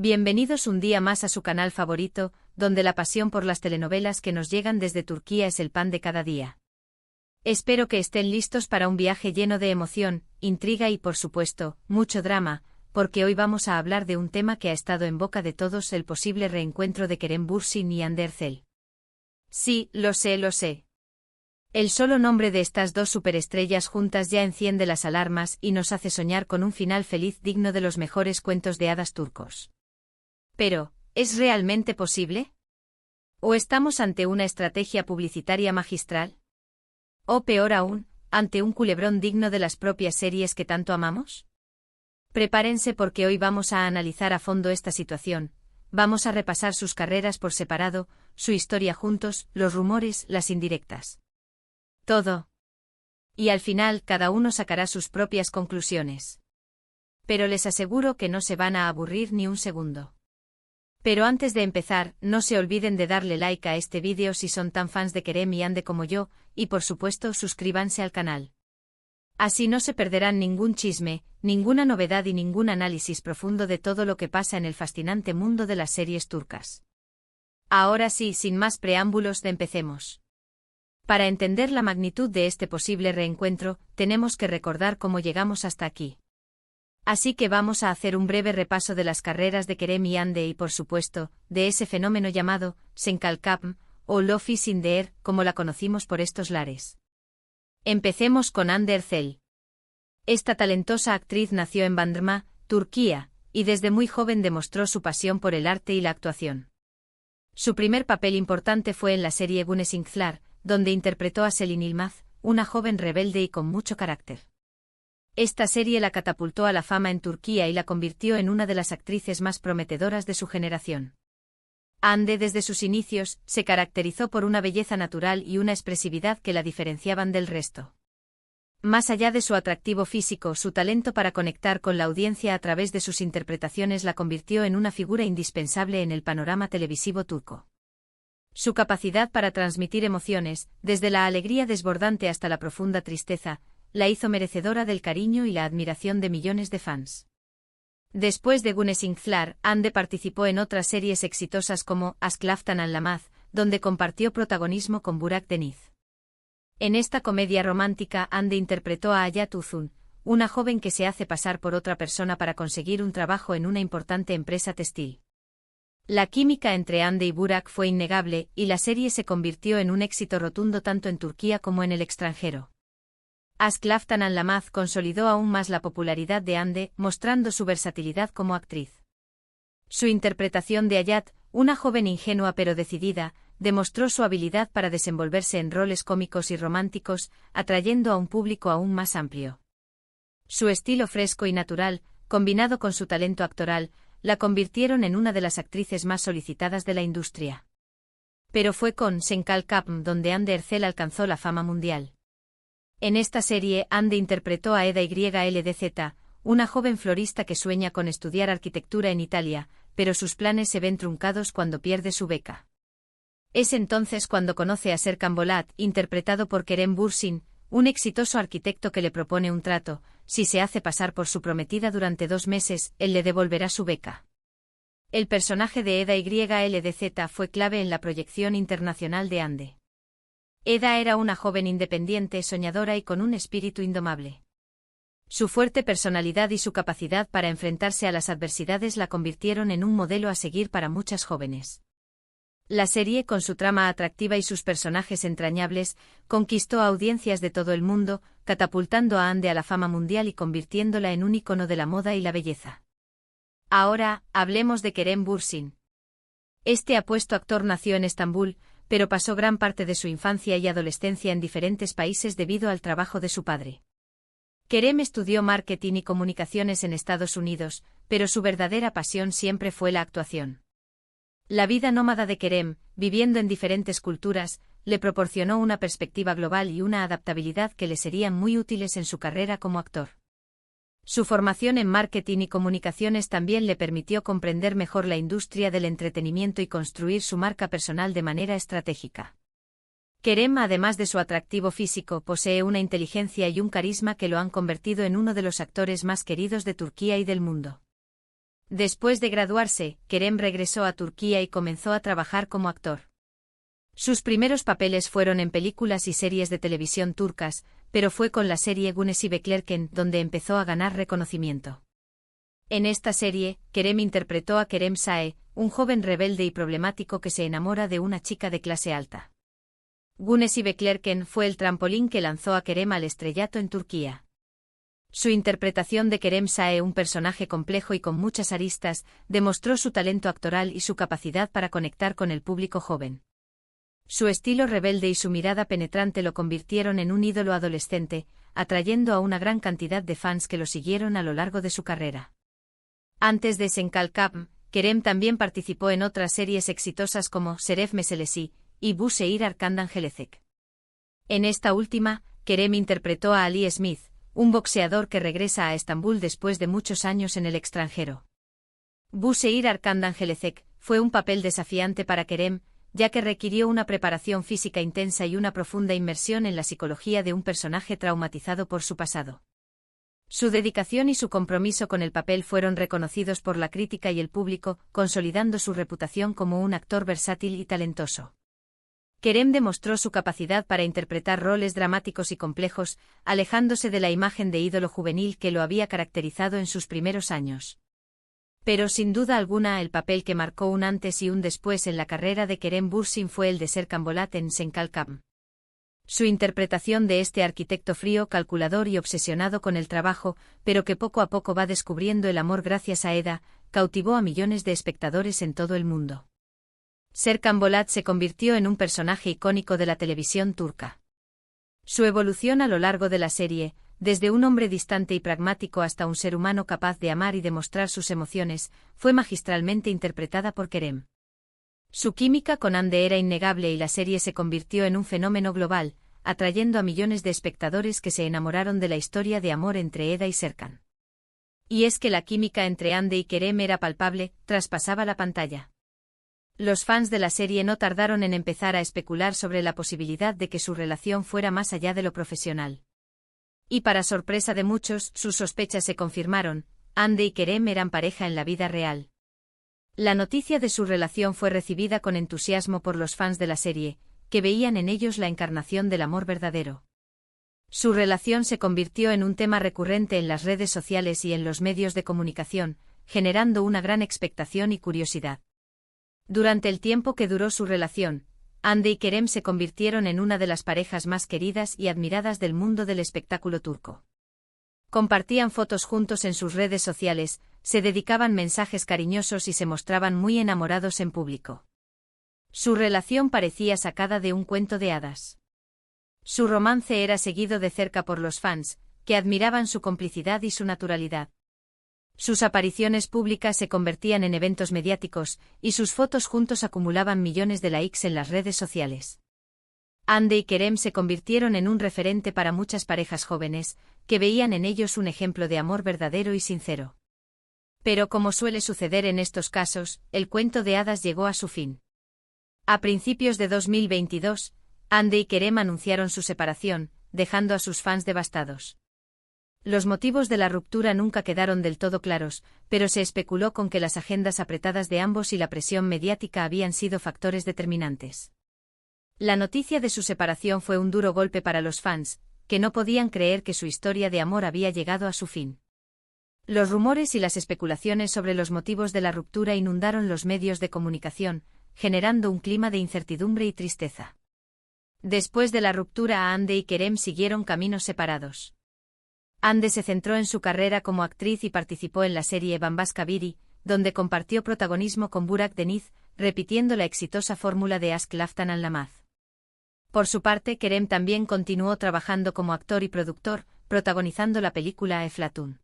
Bienvenidos un día más a su canal favorito, donde la pasión por las telenovelas que nos llegan desde Turquía es el pan de cada día. Espero que estén listos para un viaje lleno de emoción, intriga y por supuesto, mucho drama, porque hoy vamos a hablar de un tema que ha estado en boca de todos: el posible reencuentro de Kerem Bürsin y Hande Erçel. Sí, lo sé. El solo nombre de estas dos superestrellas juntas ya enciende las alarmas y nos hace soñar con un final feliz digno de los mejores cuentos de hadas turcos. Pero, ¿es realmente posible? ¿O estamos ante una estrategia publicitaria magistral? ¿O peor aún, ante un culebrón digno de las propias series que tanto amamos? Prepárense porque hoy vamos a analizar a fondo esta situación, vamos a repasar sus carreras por separado, su historia juntos, los rumores, las indirectas. Todo. Y al final cada uno sacará sus propias conclusiones. Pero les aseguro que no se van a aburrir ni un segundo. Pero antes de empezar, no se olviden de darle like a este vídeo si son tan fans de Kerem y Hande como yo, y por supuesto suscríbanse al canal. Así no se perderán ningún chisme, ninguna novedad y ningún análisis profundo de todo lo que pasa en el fascinante mundo de las series turcas. Ahora sí, sin más preámbulos, empecemos. Para entender la magnitud de este posible reencuentro, tenemos que recordar cómo llegamos hasta aquí. Así que vamos a hacer un breve repaso de las carreras de Kerem y Hande y por supuesto, de ese fenómeno llamado Senkalkapm, o Lofi Sindeer, como la conocimos por estos lares. Empecemos con Hande Erçel. Esta talentosa actriz nació en Bandırma, Turquía, y desde muy joven demostró su pasión por el arte y la actuación. Su primer papel importante fue en la serie Güneşinkler, donde interpretó a Selin Yılmaz, una joven rebelde y con mucho carácter. Esta serie la catapultó a la fama en Turquía y la convirtió en una de las actrices más prometedoras de su generación. Hande desde sus inicios se caracterizó por una belleza natural y una expresividad que la diferenciaban del resto. Más allá de su atractivo físico, su talento para conectar con la audiencia a través de sus interpretaciones la convirtió en una figura indispensable en el panorama televisivo turco. Su capacidad para transmitir emociones, desde la alegría desbordante hasta la profunda tristeza, la hizo merecedora del cariño y la admiración de millones de fans. Después de Güneşinkler, Hande participó en otras series exitosas como Aşk Laftan Anlamaz, donde compartió protagonismo con Burak Deniz. En esta comedia romántica, Hande interpretó a Hayat Uzun, una joven que se hace pasar por otra persona para conseguir un trabajo en una importante empresa textil. La química entre Hande y Burak fue innegable, y la serie se convirtió en un éxito rotundo tanto en Turquía como en el extranjero. Aşk Laftan Anlamaz consolidó aún más la popularidad de Hande, mostrando su versatilidad como actriz. Su interpretación de Hayat, una joven ingenua pero decidida, demostró su habilidad para desenvolverse en roles cómicos y románticos, atrayendo a un público aún más amplio. Su estilo fresco y natural, combinado con su talento actoral, la convirtieron en una de las actrices más solicitadas de la industria. Pero fue con Senkalkapm donde Hande Erçel alcanzó la fama mundial. En esta serie, Hande interpretó a Eda Yldz, una joven florista que sueña con estudiar arquitectura en Italia, pero sus planes se ven truncados cuando pierde su beca. Es entonces cuando conoce a Serkan Bolat, interpretado por Kerem Bürsin, un exitoso arquitecto que le propone un trato: si se hace pasar por su prometida durante 2 meses, él le devolverá su beca. El personaje de Eda Yldz fue clave en la proyección internacional de Hande. Eda era una joven independiente, soñadora y con un espíritu indomable. Su fuerte personalidad y su capacidad para enfrentarse a las adversidades la convirtieron en un modelo a seguir para muchas jóvenes. La serie, con su trama atractiva y sus personajes entrañables, conquistó a audiencias de todo el mundo, catapultando a Hande a la fama mundial y convirtiéndola en un ícono de la moda y la belleza. Ahora, hablemos de Kerem Bürsin. Este apuesto actor nació en Estambul, pero pasó gran parte de su infancia y adolescencia en diferentes países debido al trabajo de su padre. Kerem estudió marketing y comunicaciones en Estados Unidos, pero su verdadera pasión siempre fue la actuación. La vida nómada de Kerem, viviendo en diferentes culturas, le proporcionó una perspectiva global y una adaptabilidad que le serían muy útiles en su carrera como actor. Su formación en marketing y comunicaciones también le permitió comprender mejor la industria del entretenimiento y construir su marca personal de manera estratégica. Kerem, además de su atractivo físico, posee una inteligencia y un carisma que lo han convertido en uno de los actores más queridos de Turquía y del mundo. Después de graduarse, Kerem regresó a Turquía y comenzó a trabajar como actor. Sus primeros papeles fueron en películas y series de televisión turcas, pero fue con la serie Güneşi Beklerken donde empezó a ganar reconocimiento. En esta serie, Kerem interpretó a Kerem Sae, un joven rebelde y problemático que se enamora de una chica de clase alta. Güneşi Beklerken fue el trampolín que lanzó a Kerem al estrellato en Turquía. Su interpretación de Kerem Sae, un personaje complejo y con muchas aristas, demostró su talento actoral y su capacidad para conectar con el público joven. Su estilo rebelde y su mirada penetrante lo convirtieron en un ídolo adolescente, atrayendo a una gran cantidad de fans que lo siguieron a lo largo de su carrera. Antes de Senkalkam, Kerem también participó en otras series exitosas como Şeref Meselesi y Bu Şehir Arkandan Gelecek. En esta última, Kerem interpretó a Ali Smith, un boxeador que regresa a Estambul después de muchos años en el extranjero. Bu Şehir Arkandan Gelecek fue un papel desafiante para Kerem, ya que requirió una preparación física intensa y una profunda inmersión en la psicología de un personaje traumatizado por su pasado. Su dedicación y su compromiso con el papel fueron reconocidos por la crítica y el público, consolidando su reputación como un actor versátil y talentoso. Kerem demostró su capacidad para interpretar roles dramáticos y complejos, alejándose de la imagen de ídolo juvenil que lo había caracterizado en sus primeros años. Pero sin duda alguna el papel que marcó un antes y un después en la carrera de Kerem Bürsin fue el de Serkan Bolat en Senkalkam. Su interpretación de este arquitecto frío, calculador y obsesionado con el trabajo, pero que poco a poco va descubriendo el amor gracias a Eda, cautivó a millones de espectadores en todo el mundo. Serkan Bolat se convirtió en un personaje icónico de la televisión turca. Su evolución a lo largo de la serie, desde un hombre distante y pragmático hasta un ser humano capaz de amar y demostrar sus emociones, fue magistralmente interpretada por Kerem. Su química con Hande era innegable y la serie se convirtió en un fenómeno global, atrayendo a millones de espectadores que se enamoraron de la historia de amor entre Eda y Serkan. Y es que la química entre Hande y Kerem era palpable, traspasaba la pantalla. Los fans de la serie no tardaron en empezar a especular sobre la posibilidad de que su relación fuera más allá de lo profesional. Y para sorpresa de muchos, sus sospechas se confirmaron, Hande y Kerem eran pareja en la vida real. La noticia de su relación fue recibida con entusiasmo por los fans de la serie, que veían en ellos la encarnación del amor verdadero. Su relación se convirtió en un tema recurrente en las redes sociales y en los medios de comunicación, generando una gran expectación y curiosidad. Durante el tiempo que duró su relación, Hande y Kerem se convirtieron en una de las parejas más queridas y admiradas del mundo del espectáculo turco. Compartían fotos juntos en sus redes sociales, se dedicaban mensajes cariñosos y se mostraban muy enamorados en público. Su relación parecía sacada de un cuento de hadas. Su romance era seguido de cerca por los fans, que admiraban su complicidad y su naturalidad. Sus apariciones públicas se convertían en eventos mediáticos, y sus fotos juntos acumulaban millones de likes en las redes sociales. Hande y Kerem se convirtieron en un referente para muchas parejas jóvenes, que veían en ellos un ejemplo de amor verdadero y sincero. Pero como suele suceder en estos casos, el cuento de hadas llegó a su fin. A principios de 2022, Hande y Kerem anunciaron su separación, dejando a sus fans devastados. Los motivos de la ruptura nunca quedaron del todo claros, pero se especuló con que las agendas apretadas de ambos y la presión mediática habían sido factores determinantes. La noticia de su separación fue un duro golpe para los fans, que no podían creer que su historia de amor había llegado a su fin. Los rumores y las especulaciones sobre los motivos de la ruptura inundaron los medios de comunicación, generando un clima de incertidumbre y tristeza. Después de la ruptura, Hande y Kerem siguieron caminos separados. Hande se centró en su carrera como actriz y participó en la serie Bambaşka Biri, donde compartió protagonismo con Burak Deniz, repitiendo la exitosa fórmula de Aşk Laftan Anlamaz. Por su parte, Kerem también continuó trabajando como actor y productor, protagonizando la película Eflatun.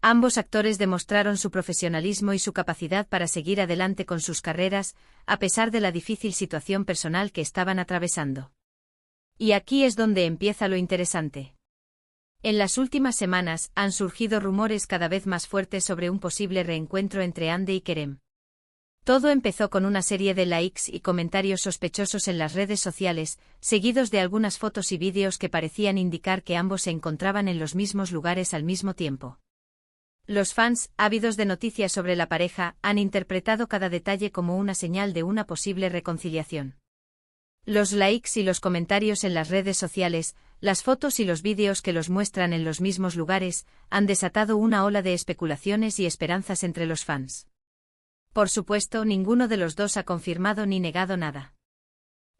Ambos actores demostraron su profesionalismo y su capacidad para seguir adelante con sus carreras, a pesar de la difícil situación personal que estaban atravesando. Y aquí es donde empieza lo interesante. En las últimas semanas han surgido rumores cada vez más fuertes sobre un posible reencuentro entre Hande y Kerem. Todo empezó con una serie de likes y comentarios sospechosos en las redes sociales, seguidos de algunas fotos y vídeos que parecían indicar que ambos se encontraban en los mismos lugares al mismo tiempo. Los fans, ávidos de noticias sobre la pareja, han interpretado cada detalle como una señal de una posible reconciliación. Los likes y los comentarios en las redes sociales, las fotos y los vídeos que los muestran en los mismos lugares, han desatado una ola de especulaciones y esperanzas entre los fans. Por supuesto, ninguno de los dos ha confirmado ni negado nada.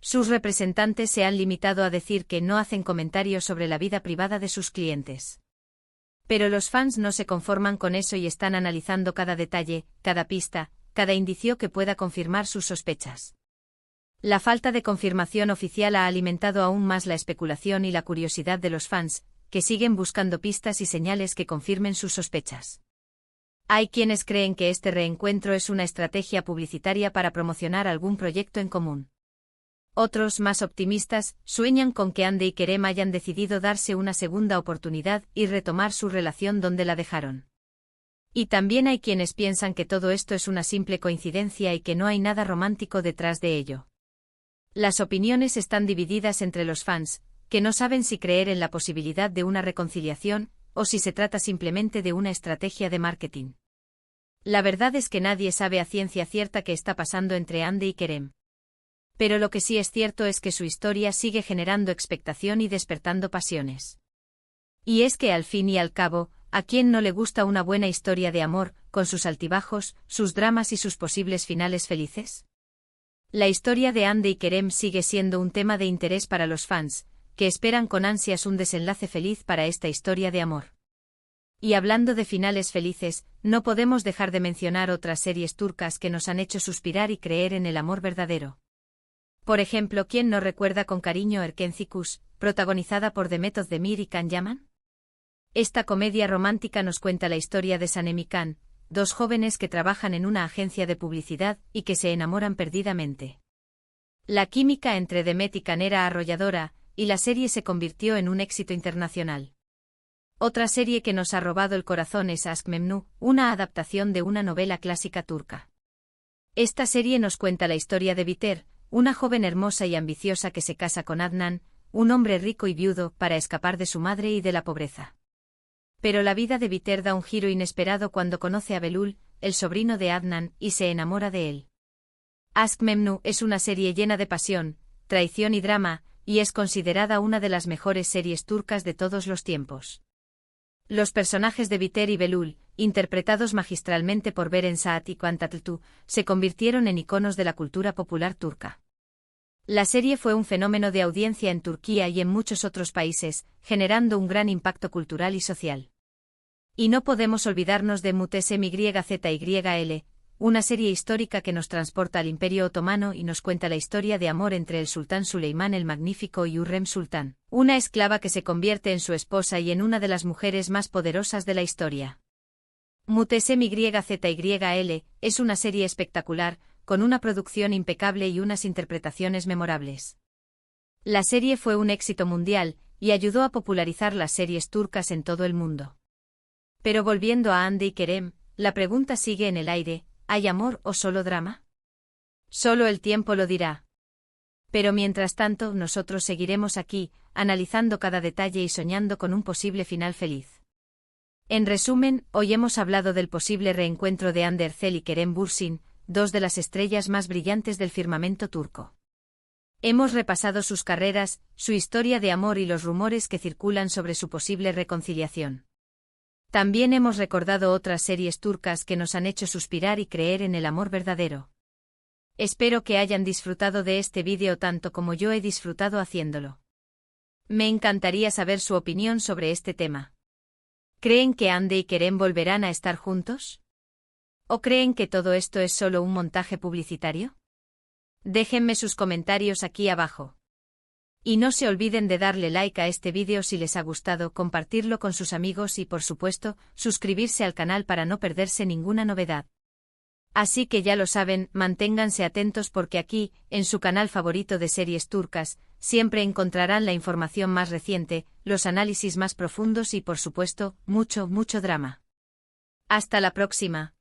Sus representantes se han limitado a decir que no hacen comentarios sobre la vida privada de sus clientes. Pero los fans no se conforman con eso y están analizando cada detalle, cada pista, cada indicio que pueda confirmar sus sospechas. La falta de confirmación oficial ha alimentado aún más la especulación y la curiosidad de los fans, que siguen buscando pistas y señales que confirmen sus sospechas. Hay quienes creen que este reencuentro es una estrategia publicitaria para promocionar algún proyecto en común. Otros, más optimistas, sueñan con que Hande y Kerem hayan decidido darse una segunda oportunidad y retomar su relación donde la dejaron. Y también hay quienes piensan que todo esto es una simple coincidencia y que no hay nada romántico detrás de ello. Las opiniones están divididas entre los fans, que no saben si creer en la posibilidad de una reconciliación, o si se trata simplemente de una estrategia de marketing. La verdad es que nadie sabe a ciencia cierta qué está pasando entre Hande y Kerem. Pero lo que sí es cierto es que su historia sigue generando expectación y despertando pasiones. Y es que al fin y al cabo, ¿a quién no le gusta una buena historia de amor, con sus altibajos, sus dramas y sus posibles finales felices? La historia de Hande y Kerem sigue siendo un tema de interés para los fans, que esperan con ansias un desenlace feliz para esta historia de amor. Y hablando de finales felices, no podemos dejar de mencionar otras series turcas que nos han hecho suspirar y creer en el amor verdadero. Por ejemplo, ¿quién no recuerda con cariño Erkenci, protagonizada por Demet Özdemir y Can Yaman? Esta comedia romántica nos cuenta la historia de Sanem y Can, dos jóvenes que trabajan en una agencia de publicidad y que se enamoran perdidamente. La química entre Demet y Can era arrolladora, y la serie se convirtió en un éxito internacional. Otra serie que nos ha robado el corazón es Aşk Memnu, una adaptación de una novela clásica turca. Esta serie nos cuenta la historia de Biter, una joven hermosa y ambiciosa que se casa con Adnan, un hombre rico y viudo, para escapar de su madre y de la pobreza. Pero la vida de Biter da un giro inesperado cuando conoce a Belul, el sobrino de Adnan, y se enamora de él. Aşk Memnu es una serie llena de pasión, traición y drama, y es considerada una de las mejores series turcas de todos los tiempos. Los personajes de Biter y Belul, interpretados magistralmente por Beren Saat y Can Tatlıtuğ, se convirtieron en iconos de la cultura popular turca. La serie fue un fenómeno de audiencia en Turquía y en muchos otros países, generando un gran impacto cultural y social. Y no podemos olvidarnos de Muhteşem-Yzyl, una serie histórica que nos transporta al Imperio Otomano y nos cuenta la historia de amor entre el sultán Suleimán el Magnífico y Hürrem Sultán, una esclava que se convierte en su esposa y en una de las mujeres más poderosas de la historia. Muhteşem-Yzyl es una serie espectacular, con una producción impecable y unas interpretaciones memorables. La serie fue un éxito mundial, y ayudó a popularizar las series turcas en todo el mundo. Pero volviendo a Hande y Kerem, la pregunta sigue en el aire: ¿hay amor o solo drama? Solo el tiempo lo dirá. Pero mientras tanto, nosotros seguiremos aquí, analizando cada detalle y soñando con un posible final feliz. En resumen, hoy hemos hablado del posible reencuentro de Hande Erçel y Kerem Bürsin, dos de las estrellas más brillantes del firmamento turco. Hemos repasado sus carreras, su historia de amor y los rumores que circulan sobre su posible reconciliación. También hemos recordado otras series turcas que nos han hecho suspirar y creer en el amor verdadero. Espero que hayan disfrutado de este vídeo tanto como yo he disfrutado haciéndolo. Me encantaría saber su opinión sobre este tema. ¿Creen que Hande y Kerem volverán a estar juntos? ¿O creen que todo esto es solo un montaje publicitario? Déjenme sus comentarios aquí abajo. Y no se olviden de darle like a este vídeo si les ha gustado, compartirlo con sus amigos y por supuesto, suscribirse al canal para no perderse ninguna novedad. Así que ya lo saben, manténganse atentos porque aquí, en su canal favorito de series turcas, siempre encontrarán la información más reciente, los análisis más profundos y por supuesto, mucho drama. Hasta la próxima.